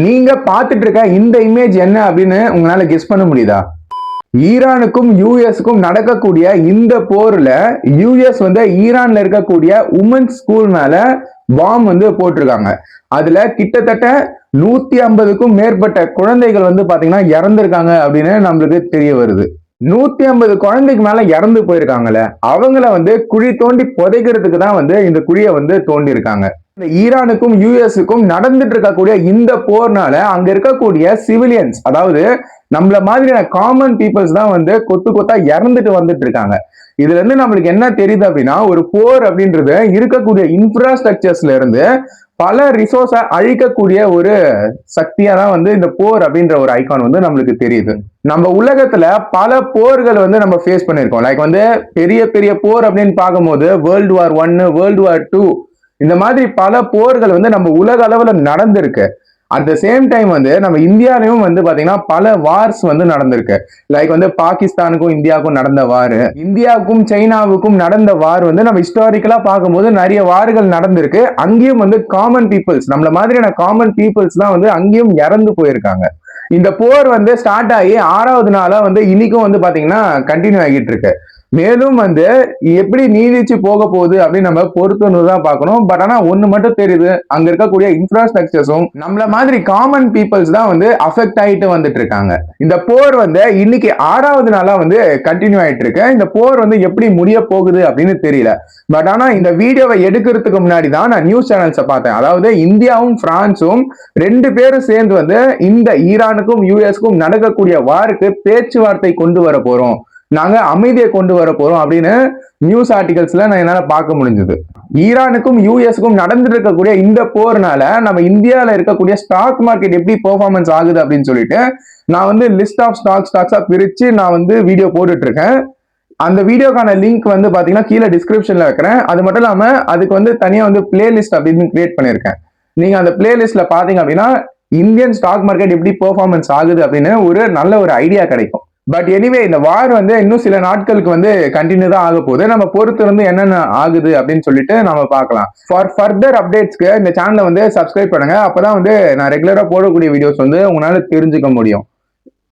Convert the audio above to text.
நீங்க பார்த்துட்டு இருக்க இந்த இமேஜ் என்ன அப்படின்னு உங்களால கெஸ் பண்ண முடியுதா? ஈரானுக்கும் யூஎஸ்க்கும் நடக்கக்கூடிய இந்த போர்ல யூஎஸ் வந்து ஈரான்ல இருக்கக்கூடிய உமன்ஸ் ஸ்கூல் மேல பாம் வந்து போட்டிருக்காங்க. அதுல கிட்டத்தட்ட 150க்கும் மேற்பட்ட குழந்தைகள் வந்து பாத்தீங்கன்னா இறந்திருக்காங்க அப்படின்னு நம்மளுக்கு தெரிய வருது. 150 குழந்தைக்கு மேல இறந்து போயிருக்காங்கல்ல, அவங்கள வந்து குழி தோண்டி புதைக்கிறதுக்கு தான் வந்து இந்த குழியை வந்து தோண்டி இருக்காங்க. இந்த ஈரானுக்கும் யூஎஸ்க்கும் நடந்துட்டு இருக்கக்கூடிய இந்த போர்னால அங்க இருக்கக்கூடிய சிவிலியன்ஸ், அதாவது நம்மள மாதிரியான காமன் பீப்புள்ஸ் தான் வந்து கொத்து கொத்தா இறந்துட்டு வந்துட்டு இருக்காங்க. இதுல இருந்து நம்மளுக்கு என்ன தெரியுது அப்படின்னா, ஒரு போர் அப்படின்றது இருக்கக்கூடிய இன்ஃப்ராஸ்ட்ரக்சர்ஸ்ல இருந்து பல ரிசோர்ஸை அழிக்கக்கூடிய ஒரு சக்தியா தான் வந்து இந்த போர் அப்படின்ற ஒரு ஐகான் வந்து நம்மளுக்கு தெரியுது. நம்ம உலகத்துல பல போர்கள் வந்து நம்ம ஃபேஸ் பண்ணிருக்கோம். லைக் வந்து பெரிய பெரிய போர் அப்படின்னு பார்க்கும்போது வேர்ல்டு வார் 1, வேர்ல்டு வார் 2 இந்த மாதிரி பல போர்கள் வந்து நம்ம உலக அளவுல நடந்திருக்கு. அட் த சேம் டைம் வந்து நம்ம இந்தியாலையும் வந்து பாத்தீங்கன்னா பல வார்ஸ் வந்து நடந்திருக்கு. லைக் வந்து பாகிஸ்தானுக்கும் இந்தியாவுக்கும் நடந்த வார், இந்தியாவுக்கும் சைனாவுக்கும் நடந்த வார் வந்து நம்ம ஹிஸ்டாரிக்கலா பார்க்கும்போது நிறைய வார்கள் நடந்திருக்கு. அங்கேயும் வந்து காமன் பீப்புள்ஸ், நம்மள மாதிரியான காமன் பீப்புள்ஸ் தான் வந்து அங்கேயும் இறந்து போயிருக்காங்க. இந்த போர் வந்து ஸ்டார்ட் ஆகி 6வது நாளா வந்து இன்னைக்கும் வந்து பாத்தீங்கன்னா கண்டினியூ ஆகிட்டு இருக்கு. மேலும் வந்து எப்படி நீடிச்சு போக போகுது அப்படின்னு நம்ம பொறுத்து தான் பார்க்கணும். பட் ஆனா ஒண்ணு மட்டும் தெரியுது, அங்க இருக்கக்கூடிய இன்ஃப்ராஸ்ட்ரக்சர்ஸும் நம்மள மாதிரி காமன் பீப்புள்ஸ் தான் வந்து அஃபெக்ட் ஆயிட்டு வந்துட்டு இருக்காங்க. இந்த போர் வந்து இன்னைக்கு 6வது நாளா வந்து கண்டினியூ ஆயிட்டு இருக்கு. இந்த போர் வந்து எப்படி முடிய போகுது அப்படின்னு தெரியல. பட் ஆனா இந்த வீடியோவை எடுக்கிறதுக்கு முன்னாடி தான் நான் நியூஸ் சேனல்ஸை பார்த்தேன். அதாவது இந்தியாவும் பிரான்ஸும் 2 பேரும் சேர்ந்து வந்து இந்த ஈரானுக்கும் யூஎஸ்க்கும் நடக்கக்கூடிய வாருக்கு பேச்சுவார்த்தை கொண்டு வர போறோம், நாங்க அமைதியை கொண்டு வர போறோம் அப்படின்னு நியூஸ் ஆர்டிகல்ஸ்ல நான் என்னால பார்க்க முடிஞ்சது. ஈரானுக்கும் யூஎஸ்க்கும் நடந்துட்டு இருக்கக்கூடிய இந்த போர்னால நம்ம இந்தியாவில இருக்கக்கூடிய ஸ்டாக் மார்க்கெட் எப்படி பெர்ஃபார்மன்ஸ் ஆகுது அப்படின்னு சொல்லிட்டு நான் வந்து லிஸ்ட் ஆஃப் ஸ்டாக்ஸா பிரிச்சு நான் வந்து வீடியோ போட்டுட்டு இருக்கேன். அந்த வீடியோக்கான லிங்க் வந்து பாத்தீங்கன்னா கீழே டிஸ்கிரிப்ஷன்ல வைக்கிறேன். அது மட்டும் இல்லாம அதுக்கு வந்து தனியா வந்து பிளேலிஸ்ட் அப்படின்னு கிரியேட் பண்ணிருக்கேன். நீங்க அந்த பிளேலிஸ்ட்ல பாத்தீங்க அப்படின்னா இந்தியன் ஸ்டாக் மார்க்கெட் எப்படி பெர்ஃபார்மன்ஸ் ஆகுது அப்படின்னு ஒரு நல்ல ஒரு ஐடியா கிடைக்கும். பட் எனிவே இந்த வார் வந்து இன்னும் சில நாட்களுக்கு வந்து கண்டினியூ தான் ஆக போகுது. நம்ம பொறுத்து இருந்து என்னென்ன ஆகுது அப்படின்னு சொல்லிட்டு நம்ம பார்க்கலாம். ஃபார் ஃபர்தர் அப்டேட்ஸ்க்கு இந்த சேனலை வந்து சப்ஸ்கிரைப் பண்ணுங்க. அப்பதான் வந்து நான் ரெகுலரா போடக்கூடிய வீடியோஸ் வந்து உங்களால தெரிஞ்சுக்க முடியும்.